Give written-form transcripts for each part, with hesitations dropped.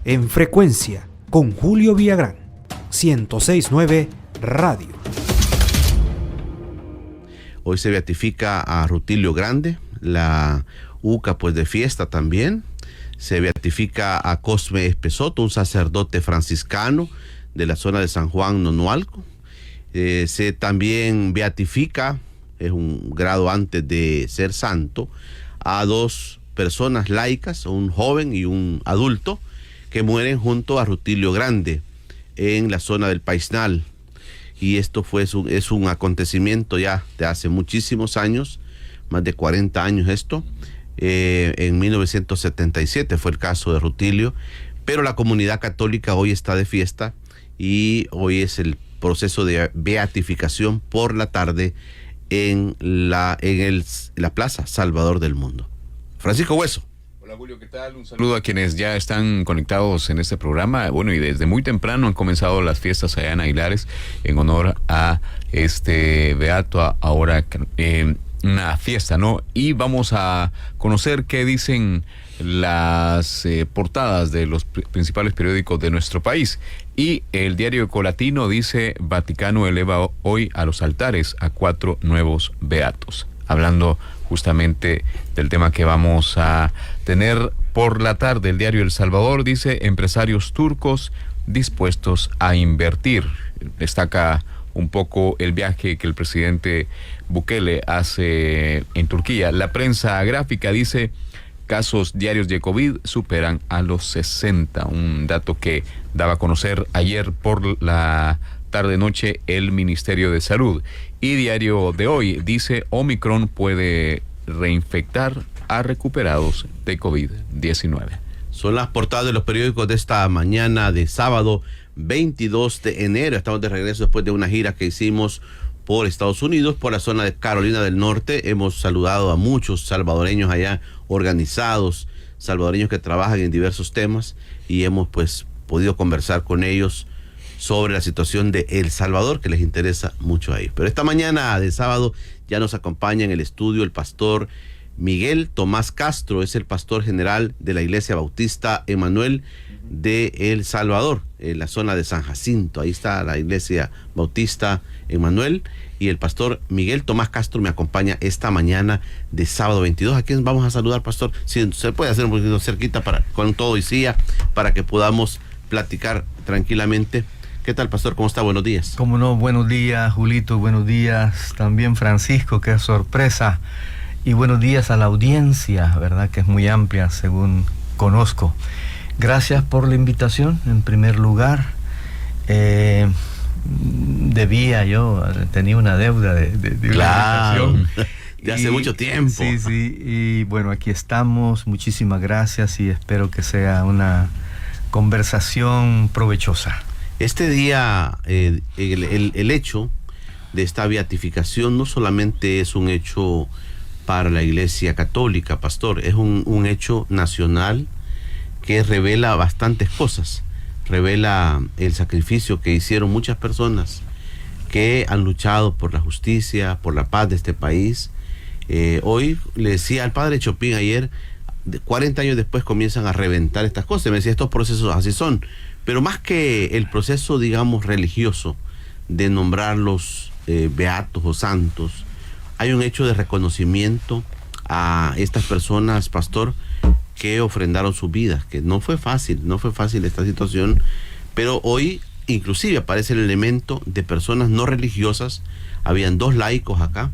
en frecuencia con Julio Villagrán, 106.9 Radio. Hoy se beatifica a Rutilio Grande, la UCA pues de fiesta también. Se beatifica a Cosme Espesoto, un sacerdote franciscano de la zona de San Juan Nonualco. Se también beatifica, es un grado antes de ser santo, a dos personas laicas, un joven y un adulto, que mueren junto a Rutilio Grande en la zona del Paisnal. Y esto es un acontecimiento ya de hace muchísimos años, más de 40 años esto. En 1977 fue el caso de Rutilio, pero la comunidad católica hoy está de fiesta y hoy es el proceso de beatificación por la tarde en la Plaza Salvador del Mundo. Francisco Hueso. Hola Julio, ¿qué tal? Un saludo a quienes ya están conectados en este programa. Bueno, y desde muy temprano han comenzado las fiestas allá en Aguilares en honor a este beato, ahora una fiesta, ¿no? Y vamos a conocer qué dicen las portadas de los principales periódicos de nuestro país. Y el diario Ecolatino dice: Vaticano eleva hoy a los altares a 4 nuevos beatos. Hablando justamente del tema que vamos a tener por la tarde. El diario El Salvador dice: empresarios turcos dispuestos a invertir. Destaca un poco el viaje que el presidente Bukele hace en Turquía. La prensa gráfica dice: casos diarios de COVID superan a los 60. Un dato que daba a conocer ayer por la tarde-noche el Ministerio de Salud. Y Diario de Hoy dice: Omicron puede reinfectar a recuperados de COVID-19. Son las portadas de los periódicos de esta mañana de sábado 22 de enero. Estamos de regreso después de una gira que hicimos por Estados Unidos, por la zona de Carolina del Norte. Hemos saludado a muchos salvadoreños allá organizados, salvadoreños que trabajan en diversos temas, y hemos pues podido conversar con ellos sobre la situación de El Salvador, que les interesa mucho a ellos. Pero esta mañana de sábado ya nos acompaña en el estudio el pastor Miguel Tomás Castro. Es el pastor general de la Iglesia Bautista Emanuel de El Salvador, en la zona de San Jacinto. Ahí está la Iglesia Bautista Emanuel, y el pastor Miguel Tomás Castro me acompaña esta mañana de sábado 22. ¿A quién vamos a saludar, pastor? Si se puede hacer un poquito cerquita con todo y silla, para que podamos platicar tranquilamente. ¿Qué tal, pastor? ¿Cómo está? Buenos días. Cómo no, buenos días, Julito, buenos días también, Francisco, qué sorpresa. Y buenos días a la audiencia, ¿verdad? Que es muy amplia, según conozco. Gracias por la invitación, en primer lugar. Tenía una deuda de claro, invitación. De hace mucho tiempo. Sí, y bueno, aquí estamos. Muchísimas gracias y espero que sea una conversación provechosa. Este día, el hecho de esta beatificación no solamente es un hecho para la Iglesia Católica, pastor, es un hecho nacional que revela bastantes cosas. Revela el sacrificio que hicieron muchas personas que han luchado por la justicia, por la paz de este país. Hoy le decía al padre Chopin ayer, 40 años después comienzan a reventar estas cosas. Me decía, estos procesos así son. Pero más que el proceso, digamos, religioso de nombrarlos beatos o santos, hay un hecho de reconocimiento a estas personas, pastor, que ofrendaron sus vidas, que no fue fácil esta situación, pero hoy inclusive aparece el elemento de personas no religiosas. Habían 2 laicos acá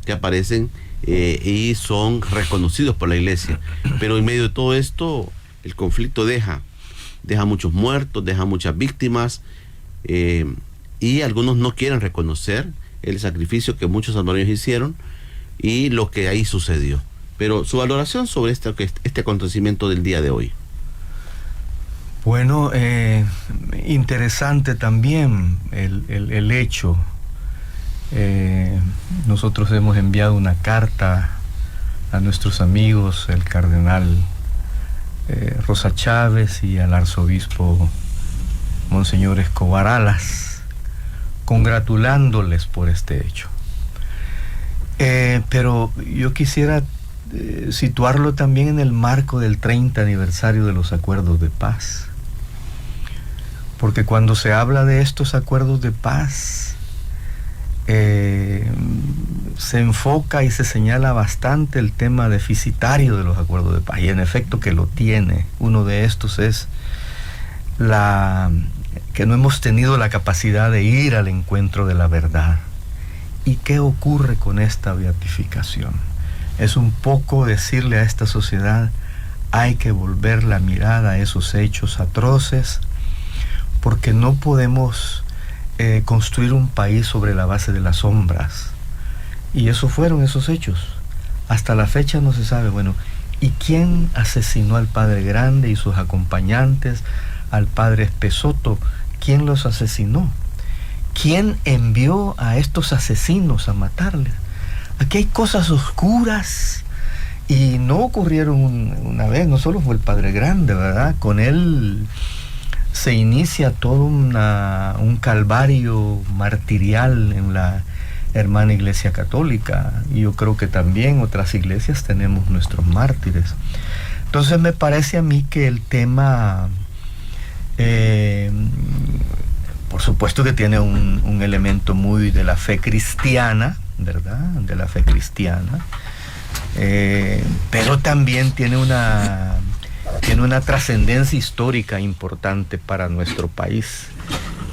que aparecen y son reconocidos por la iglesia, pero en medio de todo esto el conflicto deja muchos muertos, deja muchas víctimas, y algunos no quieren reconocer el sacrificio que muchos salvadoreños hicieron y lo que ahí sucedió. Pero su valoración sobre este acontecimiento del día de hoy. Bueno, interesante también el hecho. Nosotros hemos enviado una carta a nuestros amigos, el cardenal Rosa Chávez y al arzobispo Monseñor Escobar Alas, congratulándoles por este hecho. Pero yo quisiera situarlo también en el marco del 30 aniversario de los acuerdos de paz. porque cuando se habla de estos acuerdos de paz, se enfoca y se señala bastante el tema deficitario de los acuerdos de paz, y en efecto que lo tiene. Uno de estos es que no hemos tenido la capacidad de ir al encuentro de la verdad. ¿Y qué ocurre con esta beatificación? Es un poco decirle a esta sociedad: hay que volver la mirada a esos hechos atroces, porque no podemos construir un país sobre la base de las sombras. Y eso fueron esos hechos. Hasta la fecha no se sabe, bueno, ¿y quién asesinó al Padre Grande y sus acompañantes, al Padre Espesoto? ¿Quién los asesinó? ¿Quién envió a estos asesinos a matarles? Aquí hay cosas oscuras, y no ocurrieron una vez. No solo fue el Padre Grande, ¿verdad? Con él se inicia todo un calvario martirial en la hermana Iglesia Católica, y yo creo que también otras iglesias tenemos nuestros mártires. Entonces me parece a mí que el tema, por supuesto que tiene un elemento muy de la fe cristiana, ¿verdad? De la fe cristiana, pero también tiene una trascendencia histórica importante para nuestro país,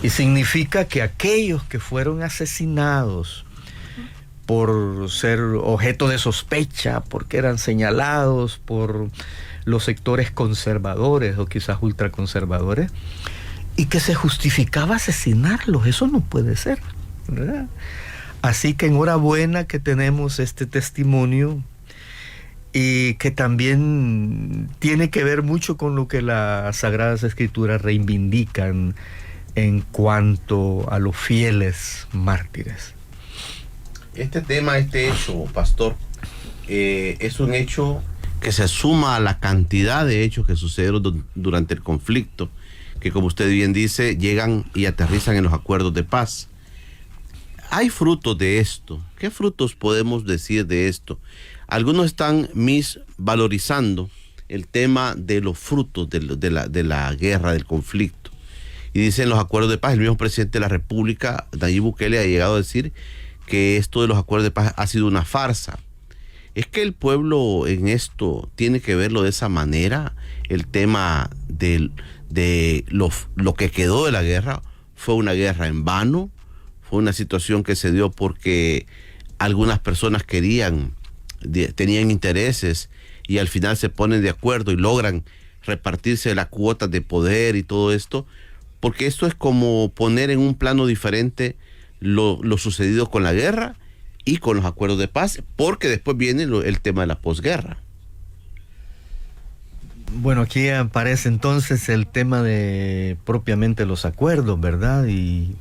y significa que aquellos que fueron asesinados por ser objeto de sospecha, porque eran señalados por los sectores conservadores o quizás ultraconservadores, y que se justificaba asesinarlos, eso no puede ser, ¿verdad? Así que enhorabuena que tenemos este testimonio, y que también tiene que ver mucho con lo que las Sagradas Escrituras reivindican en cuanto a los fieles mártires. Este tema, este hecho, pastor, es un hecho que se suma a la cantidad de hechos que sucedieron durante el conflicto, que, como usted bien dice, llegan y aterrizan en los acuerdos de paz. Hay frutos de esto. ¿Qué frutos podemos decir de esto? Algunos están valorizando el tema de los frutos de la guerra, del conflicto. Y dicen los acuerdos de paz. El mismo presidente de la República, Nayib Bukele, ha llegado a decir que esto de los acuerdos de paz ha sido una farsa. ¿Es que el pueblo en esto tiene que verlo de esa manera? El tema de lo que quedó de la guerra fue una guerra en vano, fue una situación que se dio porque algunas personas tenían intereses, y al final se ponen de acuerdo y logran repartirse las cuotas de poder y todo esto, porque esto es como poner en un plano diferente lo sucedido con la guerra y con los acuerdos de paz, porque después viene el tema de la posguerra. Bueno, aquí aparece entonces el tema de propiamente los acuerdos, ¿verdad? Y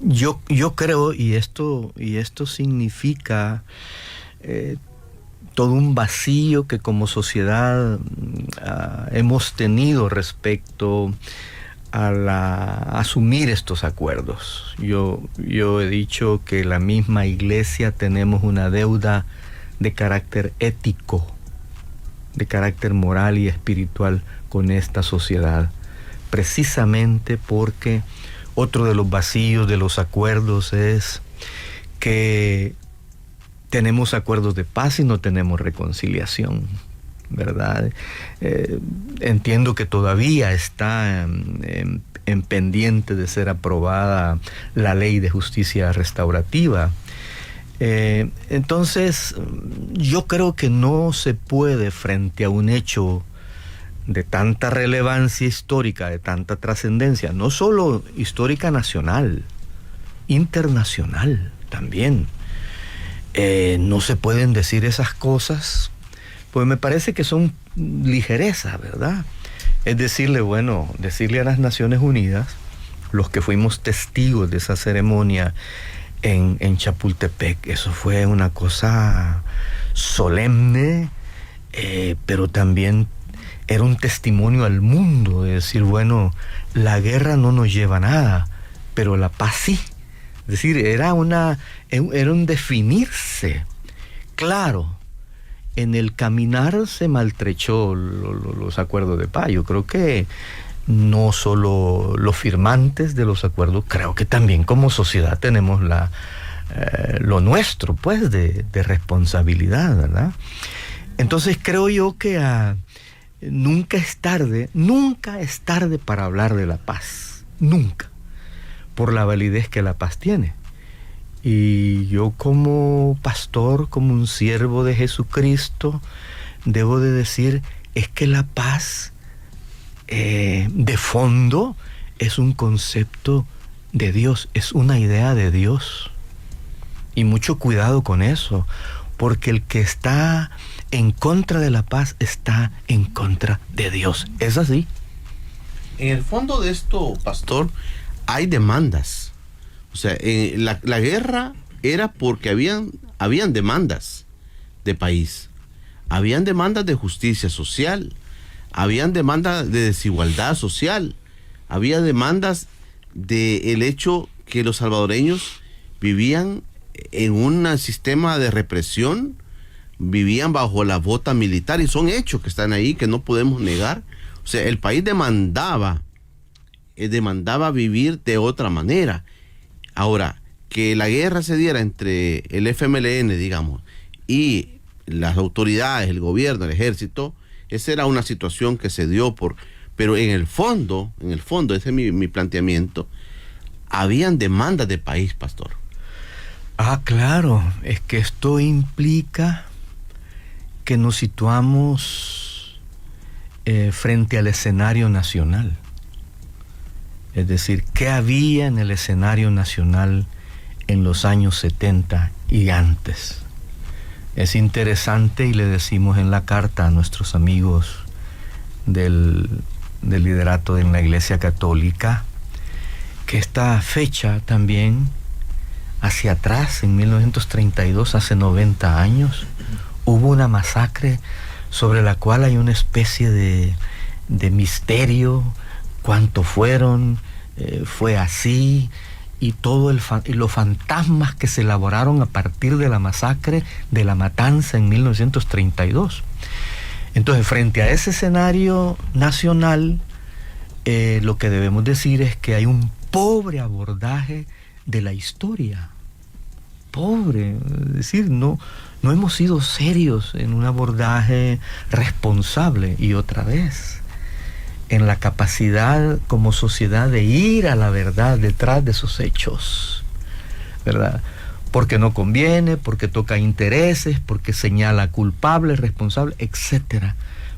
yo creo, y esto significa todo un vacío que como sociedad hemos tenido respecto a asumir estos acuerdos. Yo he dicho que la misma iglesia tenemos una deuda de carácter ético, de carácter moral y espiritual con esta sociedad, precisamente porque otro de los vacíos de los acuerdos es que tenemos acuerdos de paz y no tenemos reconciliación, ¿verdad? Entiendo que todavía está en pendiente de ser aprobada la ley de justicia restaurativa. Entonces, yo creo que no se puede, frente a un hecho de tanta relevancia histórica, de tanta trascendencia, no solo histórica nacional, internacional también, no se pueden decir esas cosas, pues me parece que son ligereza, ¿verdad? Es decirle a las Naciones Unidas, los que fuimos testigos de esa ceremonia en Chapultepec, eso fue una cosa solemne, pero también era un testimonio al mundo de decir, la guerra no nos lleva a nada, pero la paz sí. Es decir, era un definirse claro en el caminar se maltrechó los acuerdos de paz. Yo creo que no solo los firmantes de los acuerdos, creo que también como sociedad tenemos lo nuestro, pues, de responsabilidad, ¿verdad? Entonces creo yo que nunca es tarde para hablar de la paz, nunca, por la validez que la paz tiene. Y yo como pastor, como un siervo de Jesucristo, debo de decir, es que la paz de fondo es un concepto de Dios, es una idea de Dios. Y mucho cuidado con eso, porque el que está en contra de la paz está en contra de Dios. ¿Es así? En el fondo de esto, pastor, hay demandas. O sea, la guerra era porque habían demandas de país. Habían demandas de justicia social. Habían demandas de desigualdad social. Había demandas del hecho que los salvadoreños vivían en un sistema de represión, vivían bajo la bota militar, y son hechos que están ahí, que no podemos negar. O sea, el país demandaba vivir de otra manera. Ahora, que la guerra se diera entre el FMLN, digamos, y las autoridades, el gobierno, el ejército, esa era una situación que se dio pero en el fondo, ese es mi planteamiento, habían demandas de país, pastor. Claro, es que esto implica que nos situamos frente al escenario nacional. Es decir, ¿qué había en el escenario nacional en los años 70 y antes? Es interesante, y le decimos en la carta a nuestros amigos del liderato en la Iglesia Católica, que esta fecha también, hacia atrás, en 1932, hace 90 años, hubo una masacre sobre la cual hay una especie de misterio. ¿Cuántos fueron? ¿Fue así? Y los fantasmas que se elaboraron a partir de la masacre, de la matanza en 1932. Entonces, frente a ese escenario nacional, lo que debemos decir es que hay un pobre abordaje de la historia. Pobre, es decir, no hemos sido serios en un abordaje responsable, y otra vez, en la capacidad como sociedad de ir a la verdad detrás de esos hechos, ¿verdad? Porque no conviene, porque toca intereses, porque señala culpables, responsables, etc.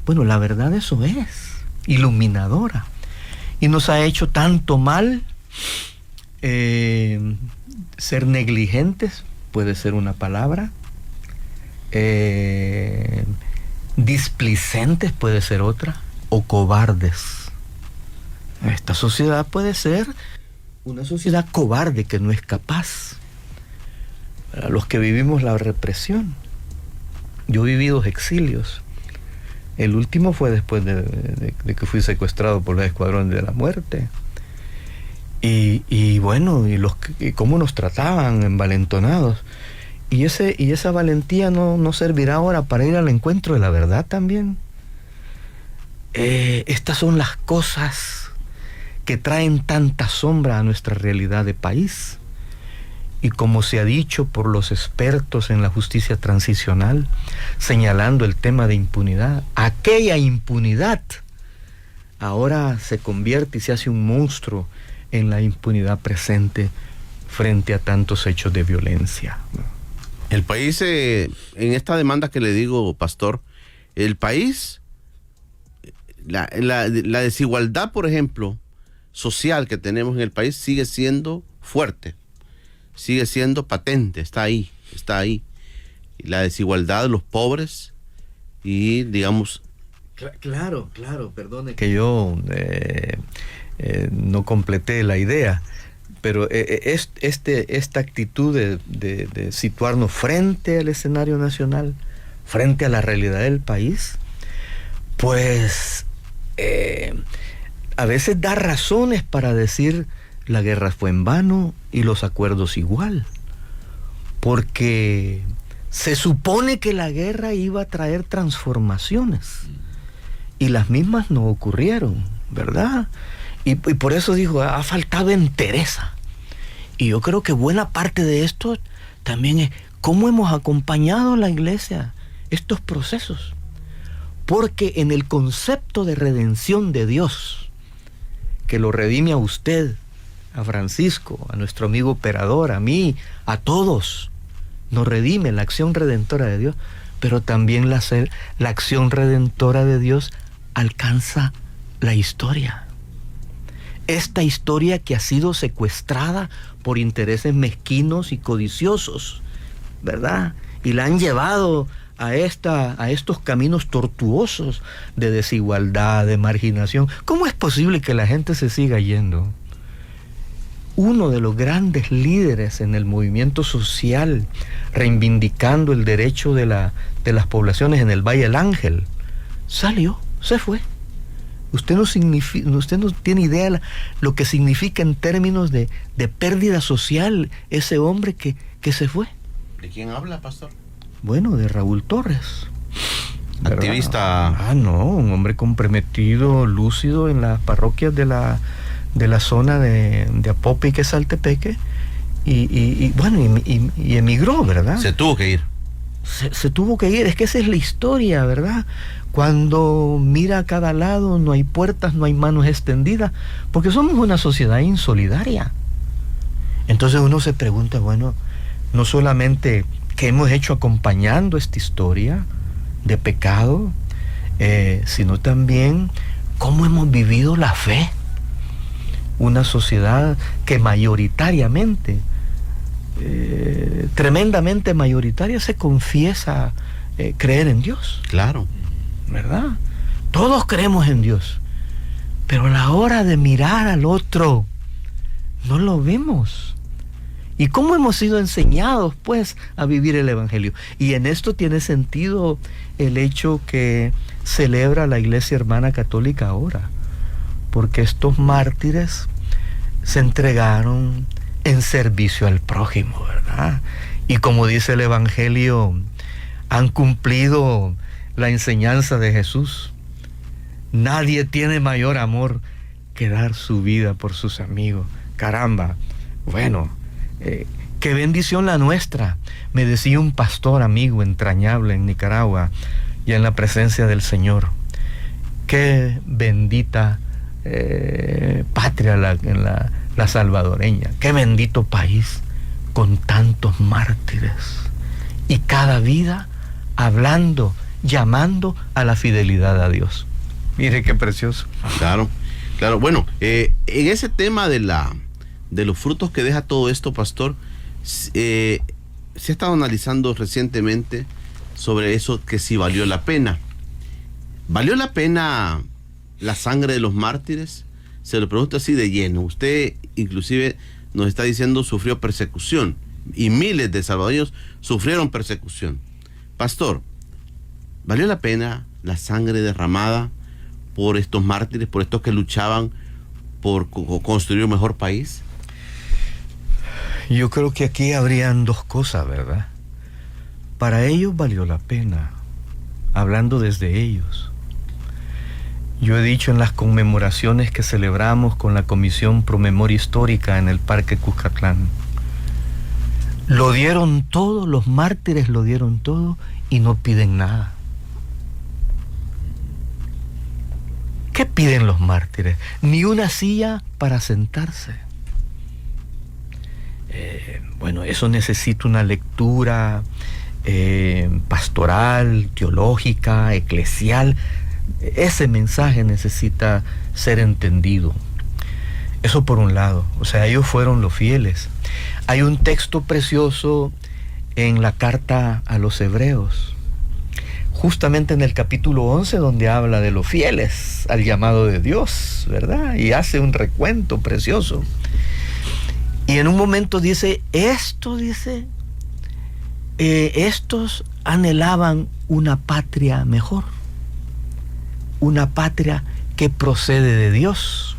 Bueno, la verdad eso es, iluminadora. Y nos ha hecho tanto mal. Ser negligentes puede ser una palabra. Displicentes puede ser otra. O cobardes. Esta sociedad puede ser una sociedad cobarde que no es capaz. Para los que vivimos la represión. Yo viví 2 exilios. El último fue después de que fui secuestrado por los escuadrones de la muerte. Y bueno, y cómo nos trataban, envalentonados. Y esa valentía no servirá ahora para ir al encuentro de la verdad también. Estas son las cosas que traen tanta sombra a nuestra realidad de país. Y como se ha dicho por los expertos en la justicia transicional, señalando el tema de impunidad, aquella impunidad ahora se convierte y se hace un monstruo en la impunidad presente frente a tantos hechos de violencia. El país, en esta demanda que le digo, pastor, el país, la desigualdad, por ejemplo, social que tenemos en el país sigue siendo fuerte, sigue siendo patente, está ahí. Y la desigualdad de los pobres y, digamos... Claro, perdone que yo no completé la idea, pero esta actitud de situarnos frente al escenario nacional, frente a la realidad del país, pues a veces da razones para decir la guerra fue en vano y los acuerdos igual, porque se supone que la guerra iba a traer transformaciones y las mismas no ocurrieron, ¿verdad? Y por eso dijo, ha faltado entereza. Y yo creo que buena parte de esto también es cómo hemos acompañado a la iglesia estos procesos. Porque en el concepto de redención de Dios, que lo redime a usted, a Francisco, a nuestro amigo operador, a mí, a todos, nos redime la acción redentora de Dios, pero también la acción redentora de Dios alcanza la historia. Esta historia que ha sido secuestrada por intereses mezquinos y codiciosos, ¿verdad? Y la han llevado a estos caminos tortuosos de desigualdad, de marginación. ¿Cómo es posible que la gente se siga yendo? Uno de los grandes líderes en el movimiento social, reivindicando el derecho de las poblaciones en el Valle del Ángel, salió, se fue. Usted no tiene idea lo que significa en términos de pérdida social ese hombre que se fue. ¿De quién habla, pastor? Bueno, de Raúl Torres. Activista. No, un hombre comprometido, lúcido en las parroquias de la zona de Apope y Quesaltepeque. Y emigró, ¿verdad? Se tuvo que ir. Se tuvo que ir. Es que esa es la historia, ¿verdad? Cuando mira a cada lado, no hay puertas, no hay manos extendidas, porque somos una sociedad insolidaria. Entonces uno se pregunta, bueno, no solamente qué hemos hecho acompañando esta historia de pecado, sino también cómo hemos vivido la fe. Una sociedad que mayoritariamente, tremendamente mayoritaria, se confiesa creer en Dios. Claro. ¿Verdad? Todos creemos en Dios, pero a la hora de mirar al otro, no lo vemos. ¿Y cómo hemos sido enseñados, pues, a vivir el Evangelio? Y en esto tiene sentido el hecho que celebra la Iglesia Hermana Católica ahora, porque estos mártires se entregaron en servicio al prójimo, ¿verdad? Y como dice el Evangelio, han cumplido la enseñanza de Jesús. Nadie tiene mayor amor que dar su vida por sus amigos. Caramba, bueno, qué bendición la nuestra. Me decía un pastor amigo entrañable en Nicaragua y en la presencia del Señor. Qué bendita patria la salvadoreña. Qué bendito país con tantos mártires. Y cada vida hablando, llamando a la fidelidad a Dios. Mire qué precioso. Claro, claro. Bueno, en ese tema de los frutos que deja todo esto, pastor, se ha estado analizando recientemente sobre eso, que si valió la pena. ¿Valió la pena la sangre de los mártires? Se lo pregunto así de lleno. Usted inclusive nos está diciendo sufrió persecución y miles de salvadoreños sufrieron persecución. Pastor, ¿valió la pena la sangre derramada por estos mártires, por estos que luchaban por construir un mejor país? Yo creo que aquí habrían dos cosas, ¿verdad? Para ellos valió la pena, hablando desde ellos. Yo he dicho en las conmemoraciones que celebramos con la Comisión Pro Memoria Histórica en el Parque Cuscatlán, lo dieron todo, los mártires lo dieron todo y no piden nada. ¿Qué piden los mártires? Ni una silla para sentarse. Bueno, eso necesita una lectura pastoral, teológica, eclesial. Ese mensaje necesita ser entendido. Eso por un lado. O sea, ellos fueron los fieles. Hay un texto precioso en la carta a los Hebreos, justamente en el capítulo 11, donde habla de los fieles al llamado de Dios, ¿verdad? Y hace un recuento precioso. Y en un momento dice, estos anhelaban una patria mejor, una patria que procede de Dios,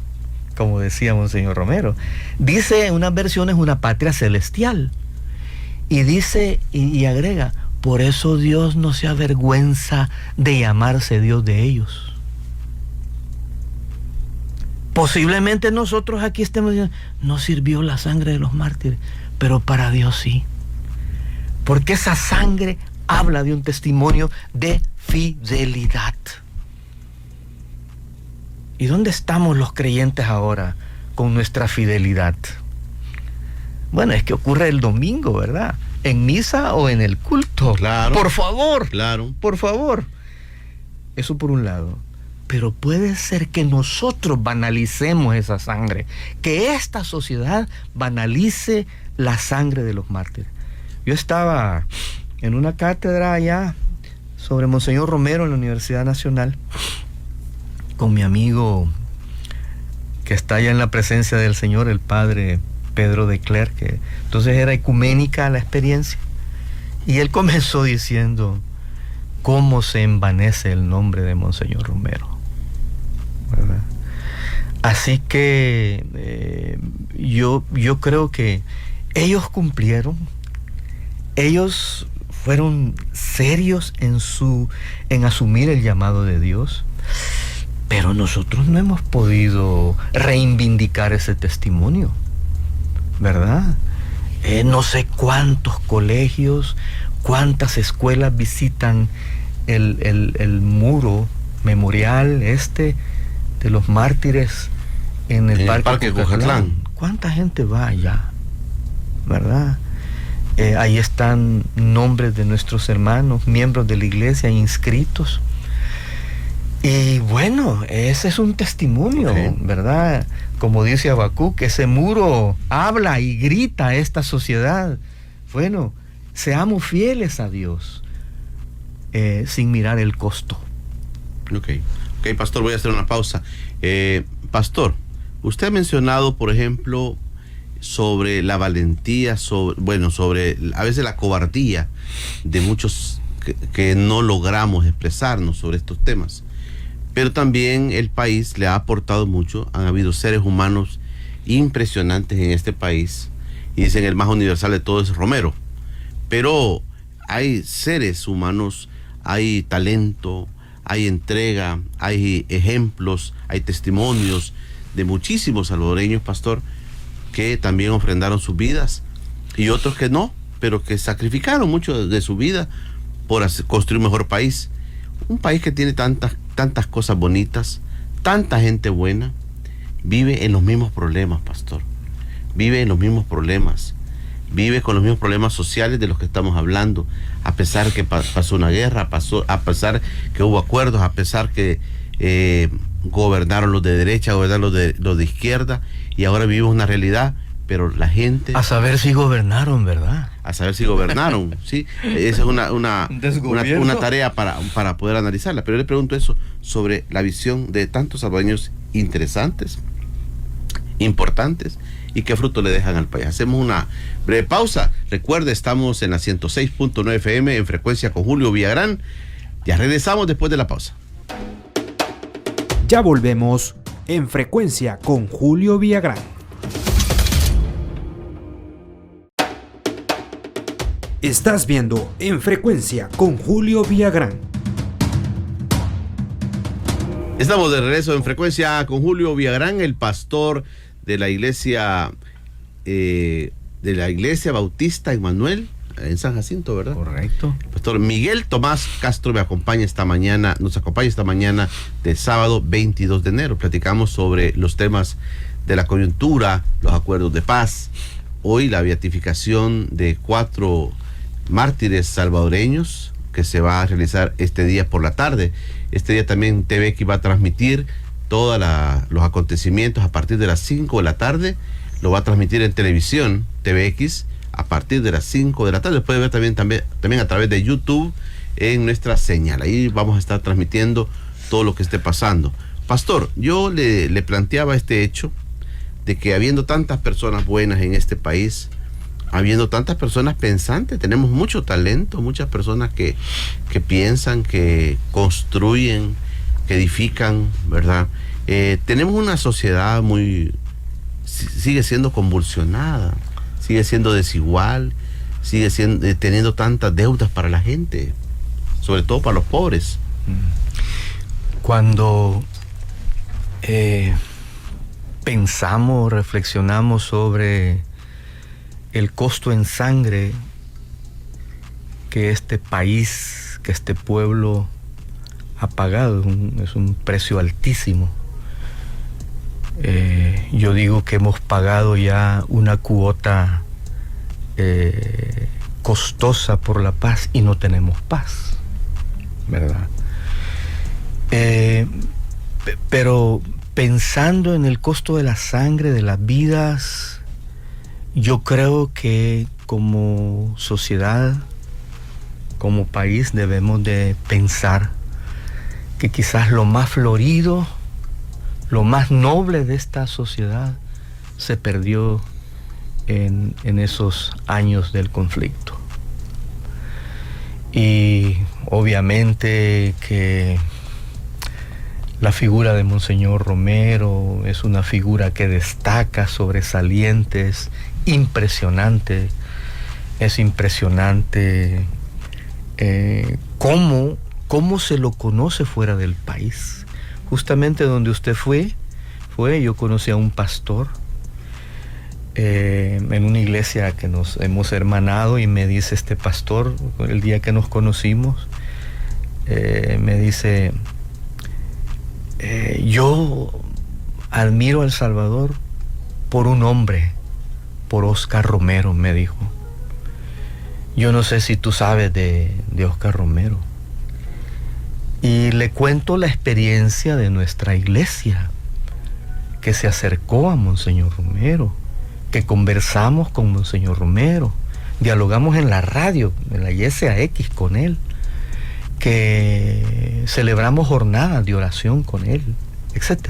como decía Monseñor Romero. Dice en unas versiones una patria celestial. Y dice, y agrega, Por eso Dios no se avergüenza de llamarse Dios de ellos. Posiblemente nosotros aquí estemos diciendo, no sirvió la sangre de los mártires, pero para Dios sí. Porque esa sangre habla de un testimonio de fidelidad. ¿Y dónde estamos los creyentes ahora con nuestra fidelidad? Bueno, es que ocurre el domingo, ¿verdad? En misa o en el culto. Claro. Por favor. Claro. Por favor. Eso por un lado. Pero puede ser que nosotros banalicemos esa sangre, que esta sociedad banalice la sangre de los mártires. Yo estaba en una cátedra allá sobre Monseñor Romero en la Universidad Nacional con mi amigo que está allá en la presencia del Señor, el padre Pedro de Cler, que entonces era ecuménica la experiencia, y él comenzó diciendo cómo se envanece el nombre de Monseñor Romero, ¿verdad? Así que yo creo que ellos cumplieron, ellos fueron serios en asumir el llamado de Dios, pero nosotros no hemos podido reivindicar ese testimonio, ¿verdad? No sé cuántos colegios, cuántas escuelas visitan el muro memorial de los mártires en el Parque Cucatlán. ¿Cuánta gente va allá? ¿Verdad? Ahí están nombres de nuestros hermanos, miembros de la iglesia inscritos. Y bueno, ese es un testimonio, ¿verdad? Como dice Habacuc, ese muro habla y grita a esta sociedad. Bueno, seamos fieles a Dios, sin mirar el costo. Ok, pastor, voy a hacer una pausa. Pastor, usted ha mencionado, por ejemplo, sobre la valentía, sobre a veces la cobardía de muchos que no logramos expresarnos sobre estos temas. Pero también el país le ha aportado mucho. Han habido seres humanos impresionantes en este país. Y dicen el más universal de todos es Romero. Pero hay seres humanos, hay talento, hay entrega, hay ejemplos, hay testimonios de muchísimos salvadoreños, pastor, que también ofrendaron sus vidas. Y otros que no, pero que sacrificaron mucho de su vida por construir un mejor país. Un país que tiene tantas cosas bonitas, tanta gente buena, vive en los mismos problemas, pastor. Vive en los mismos problemas. Vive con los mismos problemas sociales de los que estamos hablando. A pesar que pasó una guerra, a pesar que hubo acuerdos, a pesar que gobernaron los de derecha, gobernaron los de izquierda, y ahora vivimos una realidad, pero la gente... A saber si gobernaron, ¿verdad? A saber si gobernaron, ¿sí? Esa es una tarea para poder analizarla. Pero yo le pregunto eso sobre la visión de tantos salvadoreños interesantes, importantes, y qué fruto le dejan al país. Hacemos una breve pausa. Recuerde, estamos en la 106.9 FM en frecuencia con Julio Villagrán. Ya regresamos después de la pausa. Ya volvemos en frecuencia con Julio Villagrán. Estás viendo En Frecuencia con Julio Villagrán. Estamos de regreso en Frecuencia con Julio Villagrán, el pastor de la iglesia Bautista Emmanuel en San Jacinto, ¿verdad? Correcto. El pastor Miguel Tomás Castro nos acompaña esta mañana de sábado 22 de enero. Platicamos sobre los temas de la coyuntura, los acuerdos de paz. Hoy la beatificación de 4 mártires salvadoreños que se va a realizar este día por la tarde. Este día también TVX va a transmitir todos los acontecimientos a partir de las 5 de la tarde. Lo va a transmitir en televisión TVX a partir de las 5 de la tarde. Puede ver también a través de YouTube en nuestra señal. Ahí vamos a estar transmitiendo todo lo que esté pasando. Pastor, yo le planteaba este hecho de que habiendo tantas personas buenas en este país, habiendo tantas personas pensantes, tenemos mucho talento, muchas personas que piensan, que construyen, que edifican, ¿verdad? Tenemos una sociedad sigue siendo convulsionada, sigue siendo desigual, sigue teniendo tantas deudas para la gente, sobre todo para los pobres. Cuando pensamos, reflexionamos sobre el costo en sangre que este país, que este pueblo ha pagado, es un precio altísimo. Yo digo que hemos pagado ya una cuota costosa por la paz y no tenemos paz, ¿verdad? Pero pensando en el costo de la sangre, de las vidas, yo creo que como sociedad, como país, debemos de pensar que quizás lo más florido, lo más noble de esta sociedad se perdió en esos años del conflicto. Y obviamente que la figura de Monseñor Romero es una figura que destaca, sobresaliente, es impresionante. Es impresionante cómo se lo conoce fuera del país. Justamente donde usted fue, yo conocí a un pastor en una iglesia que nos hemos hermanado, y me dice este pastor, el día que nos conocimos, me dice, yo admiro a El Salvador por un hombre, por Oscar Romero, me dijo. Yo no sé si tú sabes de Oscar Romero. Y le cuento la experiencia de nuestra iglesia, que se acercó a Monseñor Romero, que conversamos con Monseñor Romero, dialogamos en la radio, en la YSAX con él, que celebramos jornadas de oración con él, etc.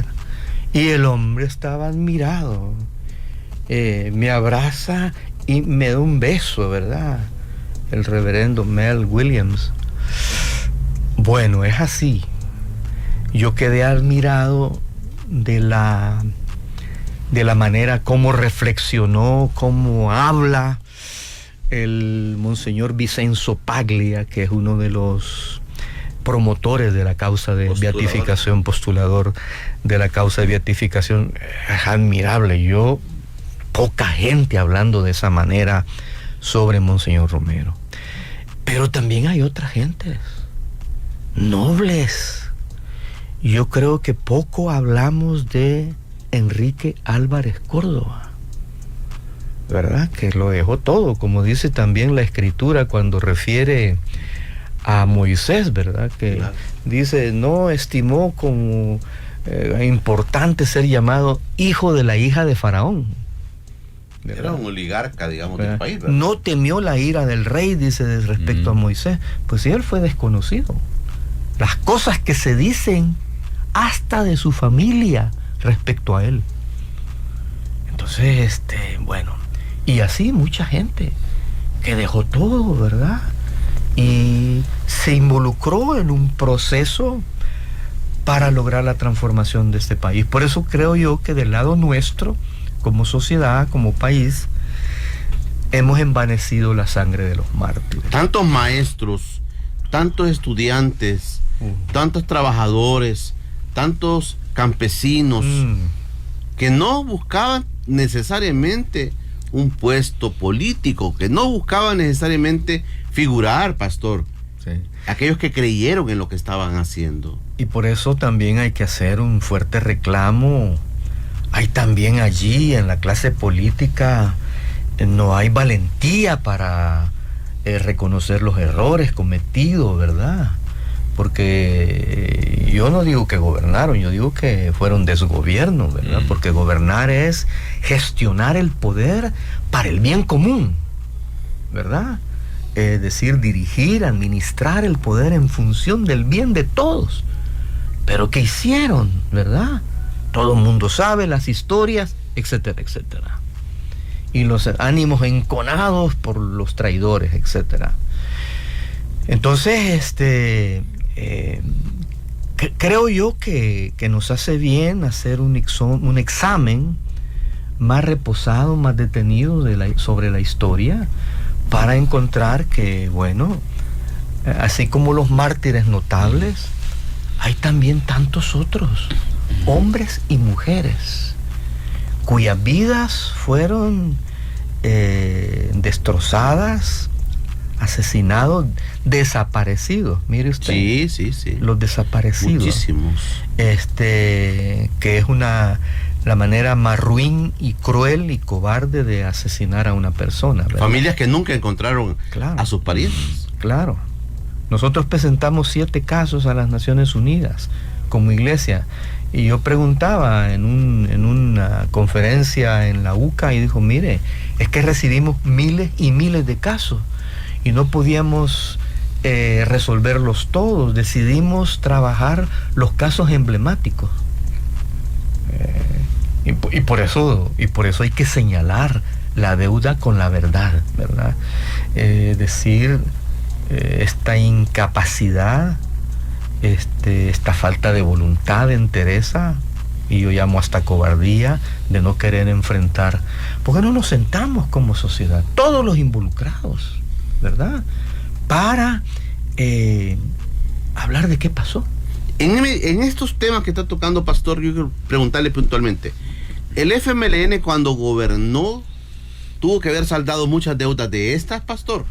Y el hombre estaba admirado, me abraza y me da un beso, ¿verdad? El reverendo Mel Williams. Bueno, es así. Yo quedé admirado de la manera como reflexionó, cómo habla el Monseñor Vicenzo Paglia, que es uno de los promotores de la causa de beatificación, postulador de la causa de beatificación. Es admirable. Poca gente hablando de esa manera sobre Monseñor Romero. Pero también hay otras gentes nobles. Yo creo que poco hablamos de Enrique Álvarez Córdoba, ¿verdad? Que lo dejó todo, como dice también la Escritura cuando refiere a Moisés, ¿verdad? Que claro, dice, no estimó como importante ser llamado hijo de la hija de Faraón, ¿verdad? Era un oligarca, digamos, del país, ¿verdad? No temió la ira del rey, dice respecto a Moisés. Pues sí, él fue desconocido. Las cosas que se dicen hasta de su familia respecto a él. Entonces, bueno, y así mucha gente que dejó todo, ¿verdad? Y se involucró en un proceso para lograr la transformación de este país. Por eso creo yo que del lado nuestro, como sociedad, como país, hemos envanecido la sangre de los mártires. Tantos maestros, tantos estudiantes, tantos trabajadores, tantos campesinos que no buscaban necesariamente un puesto político, que no buscaban necesariamente figurar, pastor. Sí. Aquellos que creyeron en lo que estaban haciendo. Y por eso también hay que hacer un fuerte reclamo. Hay también allí en la clase política, no hay valentía para reconocer los errores cometidos, ¿verdad? Porque yo no digo que gobernaron, yo digo que fueron desgobierno, ¿verdad? Porque gobernar es gestionar el poder para el bien común, ¿verdad? Es decir, dirigir, administrar el poder en función del bien de todos. Pero ¿qué hicieron, verdad? Todo el mundo sabe las historias, etcétera, etcétera. Y los ánimos enconados por los traidores, etcétera. Entonces, creo yo que nos hace bien hacer un examen más reposado, más detenido sobre la historia, para encontrar que, bueno, así como los mártires notables, hay también tantos otros, hombres y mujeres, cuyas vidas fueron destrozadas, asesinados, desaparecidos. Mire usted. Sí. Los desaparecidos. Muchísimos. Que es la manera más ruin y cruel y cobarde de asesinar a una persona, ¿verdad? Familias que nunca encontraron Claro. a sus parientes. Claro. Nosotros presentamos 7 casos a las Naciones Unidas como iglesia. Y yo preguntaba en una conferencia en la UCA y dijo, mire, es que recibimos miles y miles de casos y no podíamos resolverlos todos. Decidimos trabajar los casos emblemáticos. Y por eso hay que señalar la deuda con la verdad, ¿verdad? Decir esta incapacidad, esta falta de voluntad, de entereza, y yo llamo hasta cobardía, de no querer enfrentar. ¿Por qué no nos sentamos como sociedad, todos los involucrados, ¿verdad?, para hablar de qué pasó? En estos temas que está tocando, pastor, yo quiero preguntarle puntualmente. ¿El FMLN cuando gobernó tuvo que haber saldado muchas deudas de estas, pastor?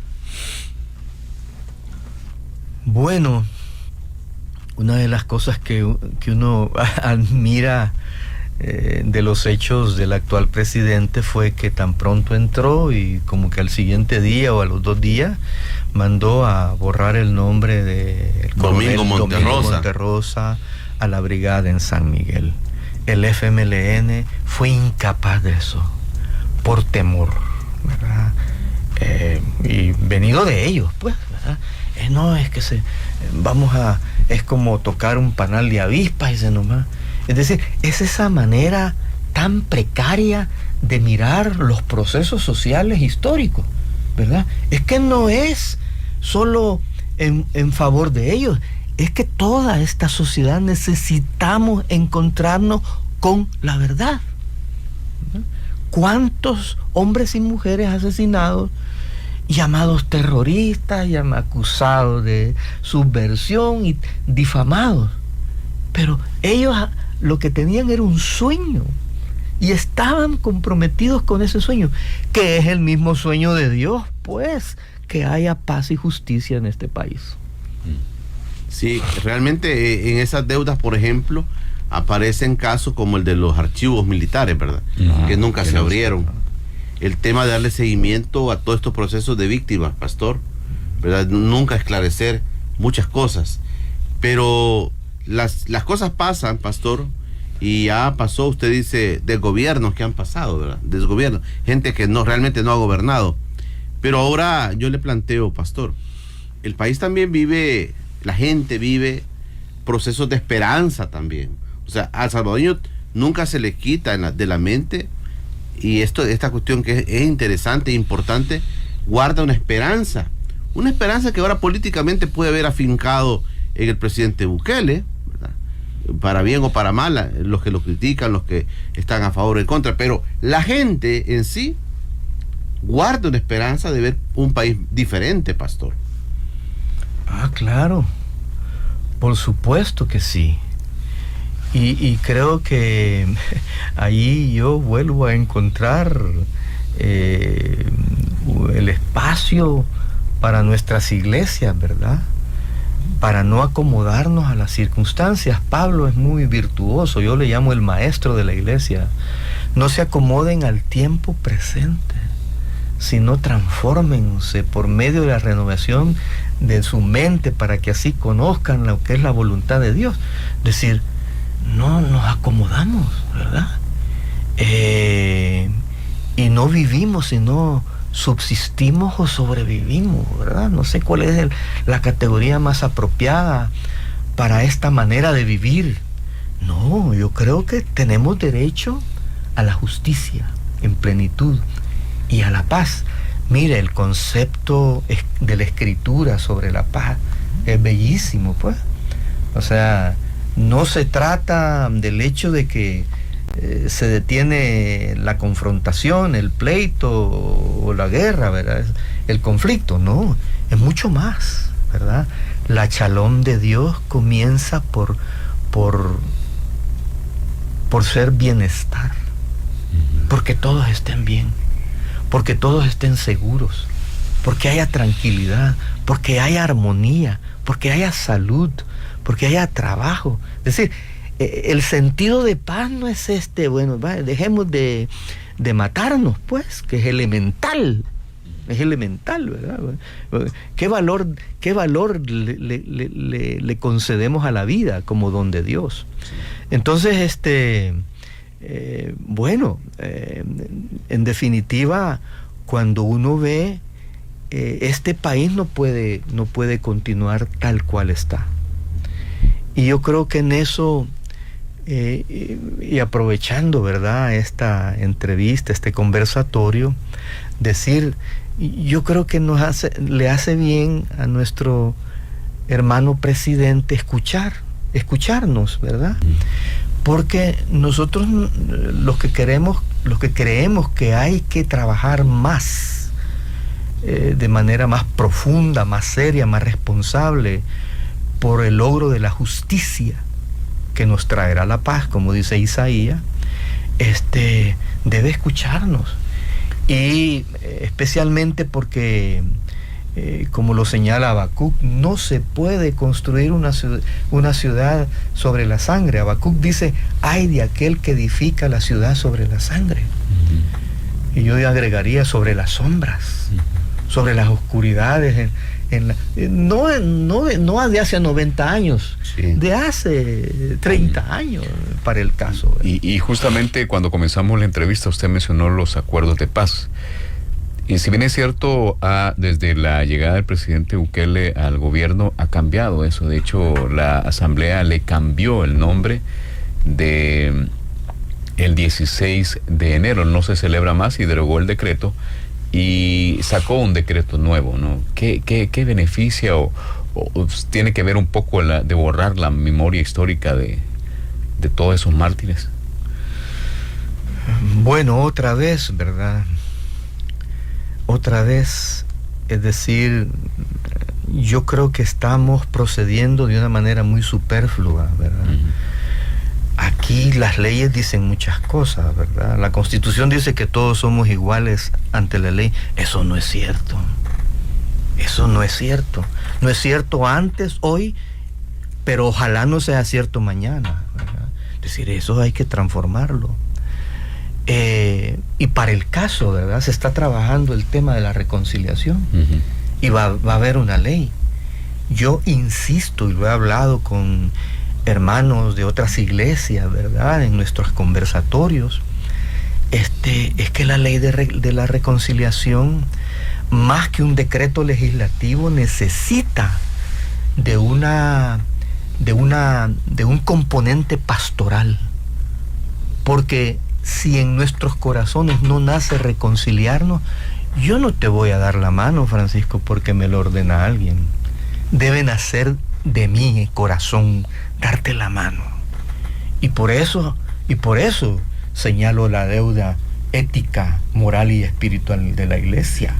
Bueno, una de las cosas que uno admira de los hechos del actual presidente fue que tan pronto entró y como que al siguiente día o a los 2 días mandó a borrar el nombre de Domingo Monterrosa a la brigada en San Miguel. El FMLN fue incapaz de eso, por temor, ¿verdad? Y venido de ellos, pues, ¿verdad? No, es que es como tocar un panal de avispas y se nomás. Es decir, es esa manera tan precaria de mirar los procesos sociales históricos, ¿verdad? Es que no es solo en favor de ellos, es que toda esta sociedad necesitamos encontrarnos con la verdad. ¿Cuántos hombres y mujeres asesinados, llamados terroristas, acusados de subversión y difamados? Pero ellos lo que tenían era un sueño y estaban comprometidos con ese sueño, que es el mismo sueño de Dios, pues, que haya paz y justicia en este país. Sí, realmente en esas deudas, por ejemplo, aparecen casos como el de los archivos militares, ¿verdad? Que nunca se abrieron. El tema de darle seguimiento a todos estos procesos de víctimas, pastor, ¿verdad? Nunca esclarecer muchas cosas. Pero las cosas pasan, pastor, y ya pasó, usted dice, de gobiernos que han pasado, ¿verdad? Desgobierno, gente que realmente no ha gobernado. Pero ahora yo le planteo, pastor, el país también vive, la gente vive procesos de esperanza también. O sea, al salvadoreño nunca se le quita de la mente, y esta cuestión que es interesante e importante, guarda una esperanza que ahora políticamente puede haber afincado en el presidente Bukele, ¿verdad? Para bien o para mal, los que lo critican, los que están a favor o en contra, pero la gente en sí guarda una esperanza de ver un país diferente, pastor. Ah, claro, por supuesto que sí. Y creo que ahí yo vuelvo a encontrar el espacio para nuestras iglesias, ¿verdad? Para no acomodarnos a las circunstancias. Pablo es muy virtuoso, yo le llamo el maestro de la iglesia. No se acomoden al tiempo presente, sino transfórmense por medio de la renovación de su mente para que así conozcan lo que es la voluntad de Dios. Es decir, no nos acomodamos, ¿verdad? Y no vivimos, sino subsistimos o sobrevivimos, ¿verdad? No sé cuál es la categoría más apropiada para esta manera de vivir. No, yo creo que tenemos derecho a la justicia en plenitud y a la paz. Mire, el concepto de la escritura sobre la paz es bellísimo, pues. O sea, no se trata del hecho de que se detiene la confrontación, el pleito o la guerra, ¿verdad? el conflicto, no, es mucho más, ¿verdad? La shalom de Dios comienza por ser bienestar, porque todos estén bien, porque todos estén seguros, porque haya tranquilidad, porque haya armonía, porque haya salud, porque haya trabajo. Es decir, el sentido de paz no es bueno, dejemos de matarnos, pues, que es elemental, ¿verdad? ¿Qué valor le concedemos a la vida como don de Dios? Entonces, en definitiva, cuando uno ve, este país no puede continuar tal cual está. Y yo creo que en eso, y aprovechando, ¿verdad?, esta entrevista, este conversatorio, decir, yo creo que le hace bien a nuestro hermano presidente escucharnos, ¿verdad? Porque nosotros los que creemos que hay que trabajar más, de manera más profunda, más seria, más responsable, por el logro de la justicia que nos traerá la paz, como dice Isaías, debe escucharnos. Y especialmente porque, como lo señala Habacuc, no se puede construir una ciudad sobre la sangre. Habacuc dice, ay de aquel que edifica la ciudad sobre la sangre. Y yo agregaría sobre las sombras, sobre las oscuridades, no de hace 90 años, sí, de hace 30 años para el caso. Y justamente cuando comenzamos la entrevista usted mencionó los acuerdos de paz. Y si bien es cierto, desde la llegada del presidente Bukele al gobierno ha cambiado eso. De hecho, la asamblea le cambió el nombre el 16 de enero. No se celebra más y derogó el decreto y sacó un decreto nuevo, ¿no? ¿Qué beneficia o tiene que ver un poco de borrar la memoria histórica de todos esos mártires? Bueno, otra vez, ¿verdad? Otra vez, es decir, yo creo que estamos procediendo de una manera muy superflua, ¿verdad? Aquí las leyes dicen muchas cosas, ¿verdad? La Constitución dice que todos somos iguales ante la ley. Eso no es cierto. Eso no es cierto. No es cierto antes, hoy, pero ojalá no sea cierto mañana, ¿verdad? Es decir, eso hay que transformarlo. Y para el caso, ¿verdad?, se está trabajando el tema de la reconciliación, y va a haber una ley. Yo insisto, y lo he hablado con hermanos de otras iglesias, ¿verdad?, en nuestros conversatorios, es que la ley de la reconciliación, más que un decreto legislativo, necesita de un componente pastoral, porque si en nuestros corazones no nace reconciliarnos, yo no te voy a dar la mano, Francisco, porque me lo ordena alguien. Debe nacer de mi corazón darte la mano. Y por eso señalo la deuda ética, moral y espiritual de la iglesia,